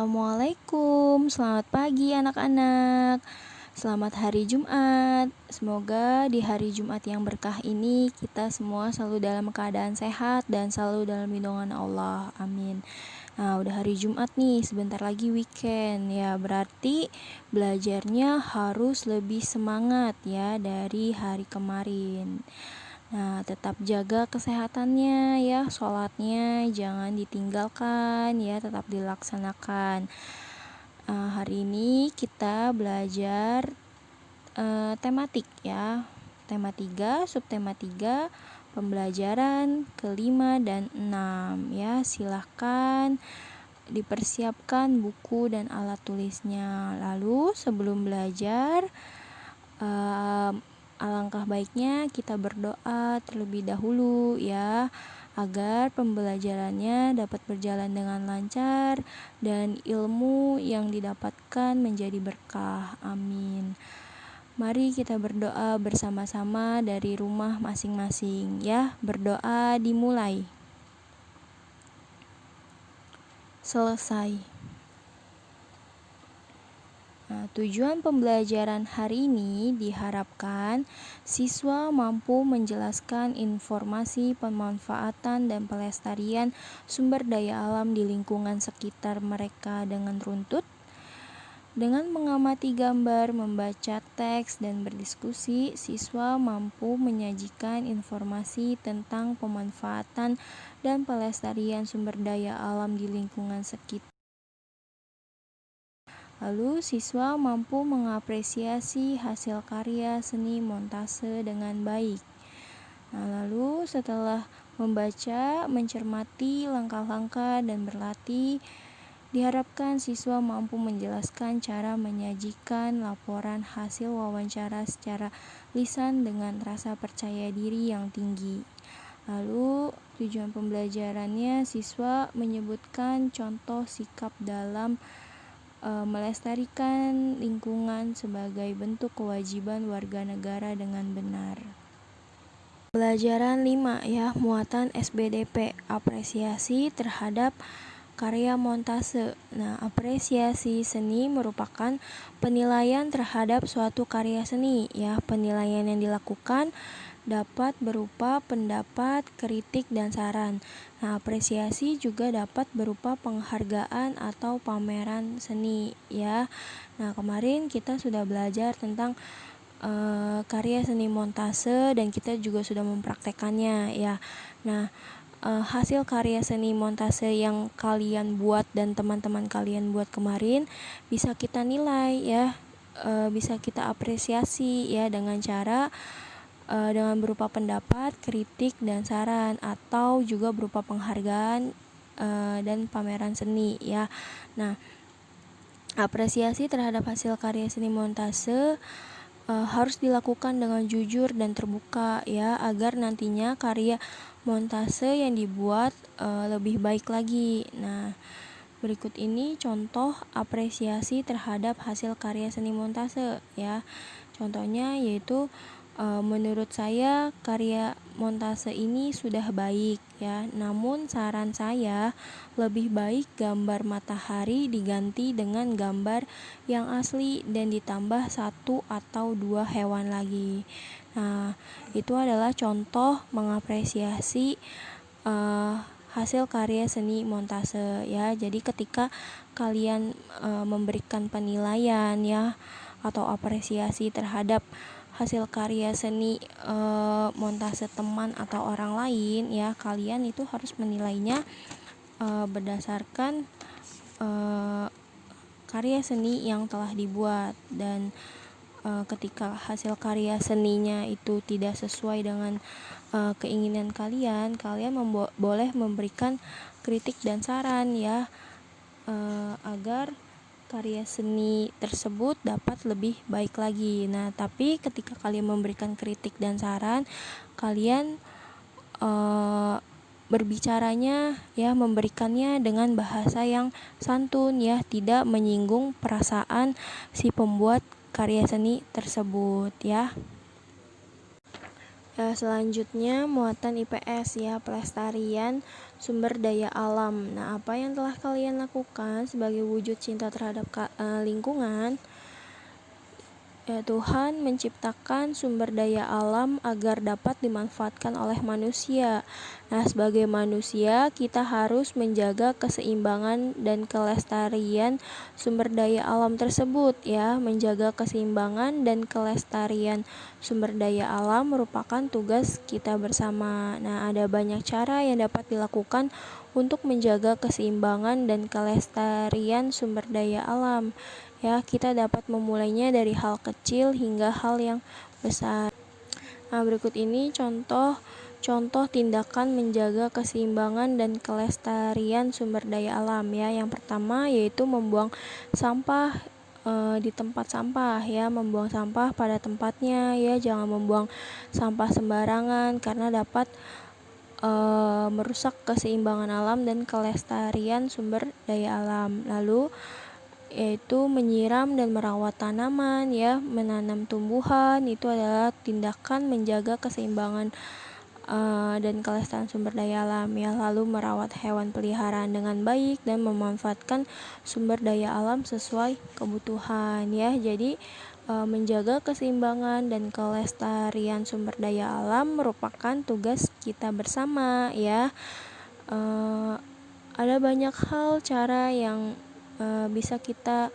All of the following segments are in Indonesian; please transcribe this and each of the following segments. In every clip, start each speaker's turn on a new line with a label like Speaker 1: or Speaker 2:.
Speaker 1: Assalamualaikum, selamat pagi anak-anak. Selamat hari Jumat. Semoga di hari Jumat yang berkah ini kita semua selalu dalam keadaan sehat dan selalu dalam lindungan Allah. Amin. Nah, udah hari Jumat nih, sebentar lagi weekend ya. Berarti belajarnya harus lebih semangat ya dari hari kemarin. Nah, tetap jaga kesehatannya ya, sholatnya jangan ditinggalkan ya, tetap dilaksanakan. Hari ini kita belajar tematik ya, tema 3, subtema 3, pembelajaran kelima dan 6 ya. Silahkan dipersiapkan buku dan alat tulisnya. Lalu sebelum belajar, alangkah baiknya kita berdoa terlebih dahulu ya, agar pembelajarannya dapat berjalan dengan lancar dan ilmu yang didapatkan menjadi berkah. Amin. Mari kita berdoa bersama-sama dari rumah masing-masing ya. Berdoa dimulai. Selesai. Tujuan pembelajaran hari ini diharapkan siswa mampu menjelaskan informasi pemanfaatan dan pelestarian sumber daya alam di lingkungan sekitar mereka dengan runtut. Dengan mengamati gambar, membaca teks, dan berdiskusi, siswa mampu menyajikan informasi tentang pemanfaatan dan pelestarian sumber daya alam di lingkungan sekitar. Lalu siswa mampu mengapresiasi hasil karya seni montase dengan baik. Lalu setelah membaca, mencermati langkah-langkah dan berlatih, diharapkan siswa mampu menjelaskan cara menyajikan laporan hasil wawancara secara lisan dengan rasa percaya diri yang tinggi. Lalu tujuan pembelajarannya, siswa menyebutkan contoh sikap dalam melestarikan lingkungan sebagai bentuk kewajiban warga negara dengan benar. Pelajaran 5 ya, muatan SBDP, apresiasi terhadap karya montase. Nah, apresiasi seni merupakan penilaian terhadap suatu karya seni ya. Penilaian yang dilakukan dapat berupa pendapat, kritik, dan saran. Nah, apresiasi juga dapat berupa penghargaan atau pameran seni ya. Nah, kemarin kita sudah belajar tentang karya seni montase dan kita juga sudah mempraktekannya ya. Nah, hasil karya seni montase yang kalian buat dan teman-teman kalian buat kemarin bisa kita nilai ya, bisa kita apresiasi ya dengan cara dengan berupa pendapat, kritik, dan saran, atau juga berupa penghargaan dan pameran seni ya. Nah, apresiasi terhadap hasil karya seni montase harus dilakukan dengan jujur dan terbuka ya, agar nantinya karya montase yang dibuat lebih baik lagi. Nah, berikut ini contoh apresiasi terhadap hasil karya seni montase ya. Contohnya yaitu menurut saya karya montase ini sudah baik ya, namun saran saya lebih baik gambar matahari diganti dengan gambar yang asli dan ditambah 1 atau 2 hewan lagi. Nah, itu adalah contoh mengapresiasi hasil karya seni montase ya. Jadi ketika kalian memberikan penilaian ya atau apresiasi terhadap hasil karya seni montase teman atau orang lain ya, kalian itu harus menilainya berdasarkan karya seni yang telah dibuat. Dan ketika hasil karya seninya itu tidak sesuai dengan keinginan kalian, boleh memberikan kritik dan saran ya, agar karya seni tersebut dapat lebih baik lagi. Nah, tapi ketika kalian memberikan kritik dan saran, kalian berbicaranya ya, memberikannya dengan bahasa yang santun ya, tidak menyinggung perasaan si pembuat karya seni tersebut ya. Selanjutnya muatan IPS ya, pelestarian sumber daya alam. Nah, apa yang telah kalian lakukan sebagai wujud cinta terhadap lingkungan? Ya, Tuhan menciptakan sumber daya alam agar dapat dimanfaatkan oleh manusia. Nah, sebagai manusia, kita harus menjaga keseimbangan dan kelestarian sumber daya alam tersebut, ya. Menjaga keseimbangan dan kelestarian sumber daya alam merupakan tugas kita bersama. Nah, ada banyak cara yang dapat dilakukan untuk menjaga keseimbangan dan kelestarian sumber daya alam. Ya, kita dapat memulainya dari hal kecil hingga hal yang besar. Nah, berikut ini contoh tindakan menjaga keseimbangan dan kelestarian sumber daya alam, ya. Yang pertama yaitu membuang sampah di tempat sampah, ya. Membuang sampah pada tempatnya, ya. Jangan membuang sampah sembarangan karena dapat merusak keseimbangan alam dan kelestarian sumber daya alam. Lalu yaitu menyiram dan merawat tanaman, ya. Menanam tumbuhan itu adalah tindakan menjaga keseimbangan dan kelestarian sumber daya alam, ya. Lalu merawat hewan peliharaan dengan baik dan memanfaatkan sumber daya alam sesuai kebutuhan, ya. Jadi menjaga keseimbangan dan kelestarian sumber daya alam merupakan tugas kita bersama, ya. Ada banyak hal cara yang bisa kita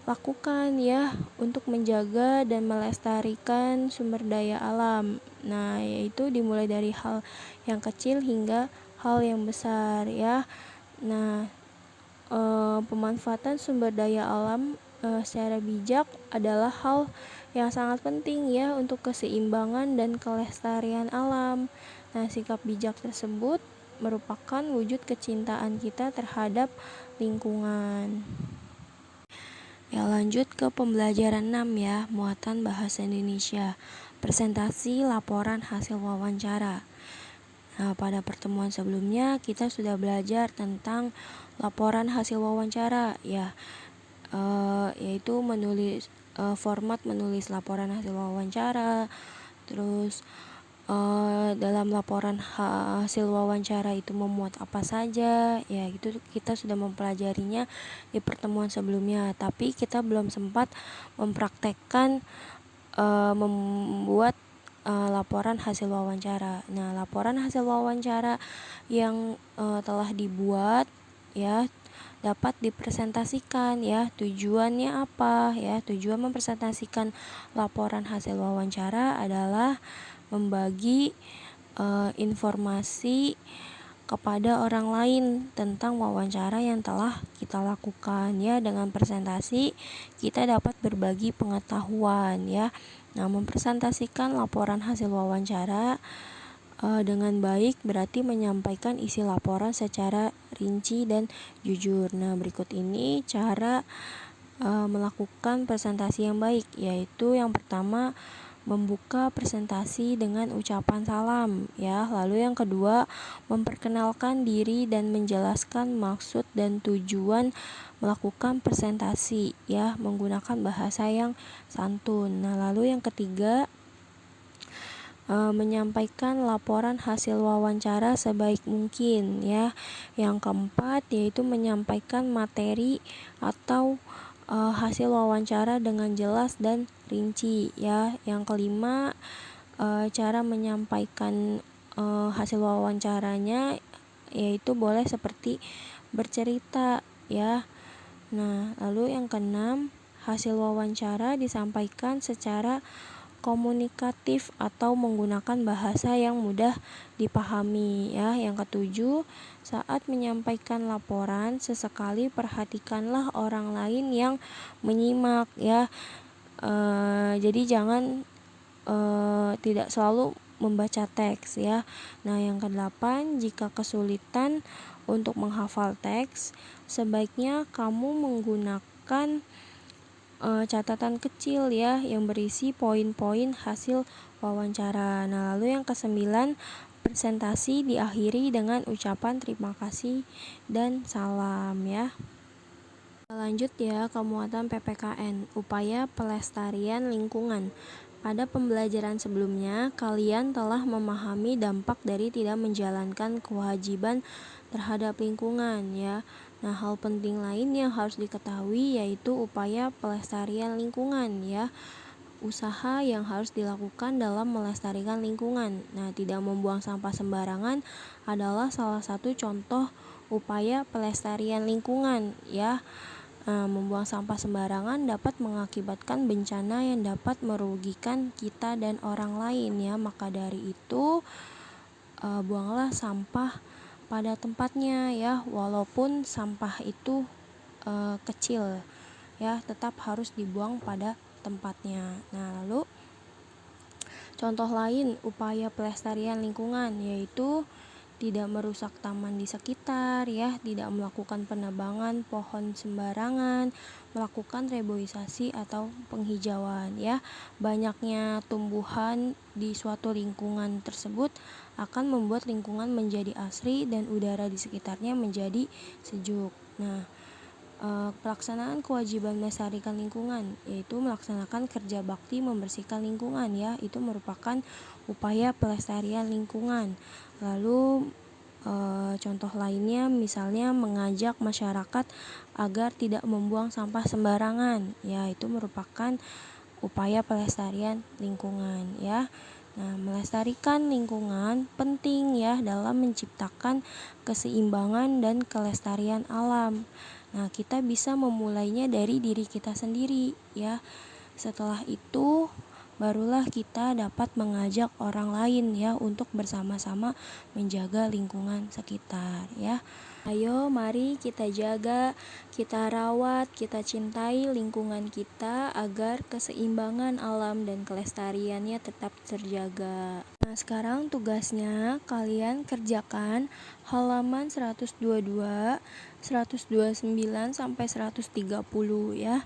Speaker 1: lakukan, ya, untuk menjaga dan melestarikan sumber daya alam. Nah, yaitu dimulai dari hal yang kecil hingga hal yang besar, ya. Nah, pemanfaatan sumber daya alam secara bijak adalah hal yang sangat penting, ya, untuk keseimbangan dan kelestarian alam. Nah, sikap bijak tersebut merupakan wujud kecintaan kita terhadap lingkungan. Ya, lanjut ke pembelajaran 6, ya, muatan bahasa Indonesia. Presentasi laporan hasil wawancara. Nah, pada pertemuan sebelumnya kita sudah belajar tentang laporan hasil wawancara, ya. Yaitu menulis format menulis laporan hasil wawancara. Terus dalam laporan hasil wawancara itu memuat apa saja, ya. Itu kita sudah mempelajarinya di pertemuan sebelumnya, tapi kita belum sempat mempraktekkan membuat laporan hasil wawancara. Nah, laporan hasil wawancara yang telah dibuat, ya, dapat dipresentasikan, ya. Tujuannya apa, ya? Tujuan mempresentasikan laporan hasil wawancara adalah membagi informasi kepada orang lain tentang wawancara yang telah kita lakukan, ya. Dengan presentasi kita dapat berbagi pengetahuan, ya. Nah, mempresentasikan laporan hasil wawancara dengan baik berarti menyampaikan isi laporan secara rinci dan jujur. Nah, berikut ini cara melakukan presentasi yang baik, yaitu yang pertama membuka presentasi dengan ucapan salam, ya. Lalu yang kedua, memperkenalkan diri dan menjelaskan maksud dan tujuan melakukan presentasi, ya, menggunakan bahasa yang santun. Nah, lalu yang ketiga, menyampaikan laporan hasil wawancara sebaik mungkin, ya. Yang keempat yaitu menyampaikan materi atau hasil wawancara dengan jelas dan rinci, ya. Yang kelima, cara menyampaikan hasil wawancaranya yaitu boleh seperti bercerita, ya. Nah, lalu yang keenam, hasil wawancara disampaikan secara komunikatif atau menggunakan bahasa yang mudah dipahami, ya. Yang ketujuh, saat menyampaikan laporan sesekali perhatikanlah orang lain yang menyimak, ya. Jadi jangan tidak selalu membaca teks, ya. Nah, yang kedelapan, jika kesulitan untuk menghafal teks, sebaiknya kamu menggunakan catatan kecil, ya, yang berisi poin-poin hasil wawancara. Nah, lalu yang kesembilan, presentasi diakhiri dengan ucapan terima kasih dan salam, ya. Lanjut, ya, ke muatan PPKN, upaya pelestarian lingkungan. Pada pembelajaran sebelumnya, kalian telah memahami dampak dari tidak menjalankan kewajiban terhadap lingkungan ya. Nah, hal penting lain yang harus diketahui yaitu upaya pelestarian lingkungan ya. Usaha yang harus dilakukan dalam melestarikan lingkungan. Nah, tidak membuang sampah sembarangan adalah salah satu contoh upaya pelestarian lingkungan ya. Membuang sampah sembarangan dapat mengakibatkan bencana yang dapat merugikan kita dan orang lain ya. Maka dari itu, buanglah sampah pada tempatnya ya, walaupun sampah itu kecil ya, tetap harus dibuang pada tempatnya. Nah, lalu contoh lain upaya pelestarian lingkungan yaitu tidak merusak taman di sekitar ya, tidak melakukan penebangan pohon sembarangan, melakukan reboisasi atau penghijauan ya. Banyaknya tumbuhan di suatu lingkungan tersebut akan membuat lingkungan menjadi asri dan udara di sekitarnya menjadi sejuk. Nah, pelaksanaan kewajiban melestarikan lingkungan yaitu melaksanakan kerja bakti membersihkan lingkungan ya, itu merupakan upaya pelestarian lingkungan. Lalu contoh lainnya misalnya mengajak masyarakat agar tidak membuang sampah sembarangan ya, itu merupakan upaya pelestarian lingkungan ya. Nah, melestarikan lingkungan penting ya dalam menciptakan keseimbangan dan kelestarian alam. Nah, kita bisa memulainya dari diri kita sendiri ya. Setelah itu barulah kita dapat mengajak orang lain ya untuk bersama-sama menjaga lingkungan sekitar ya. Ayo mari kita jaga, kita rawat, kita cintai lingkungan kita agar keseimbangan alam dan kelestariannya tetap terjaga. Nah, sekarang tugasnya kalian kerjakan halaman 122, 129 sampai 130 ya.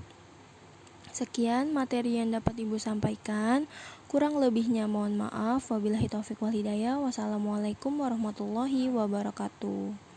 Speaker 1: Sekian materi yang dapat Ibu sampaikan. Kurang lebihnya mohon maaf. Wabillahi taufiq wal hidayah. Wassalamualaikum warahmatullahi wabarakatuh.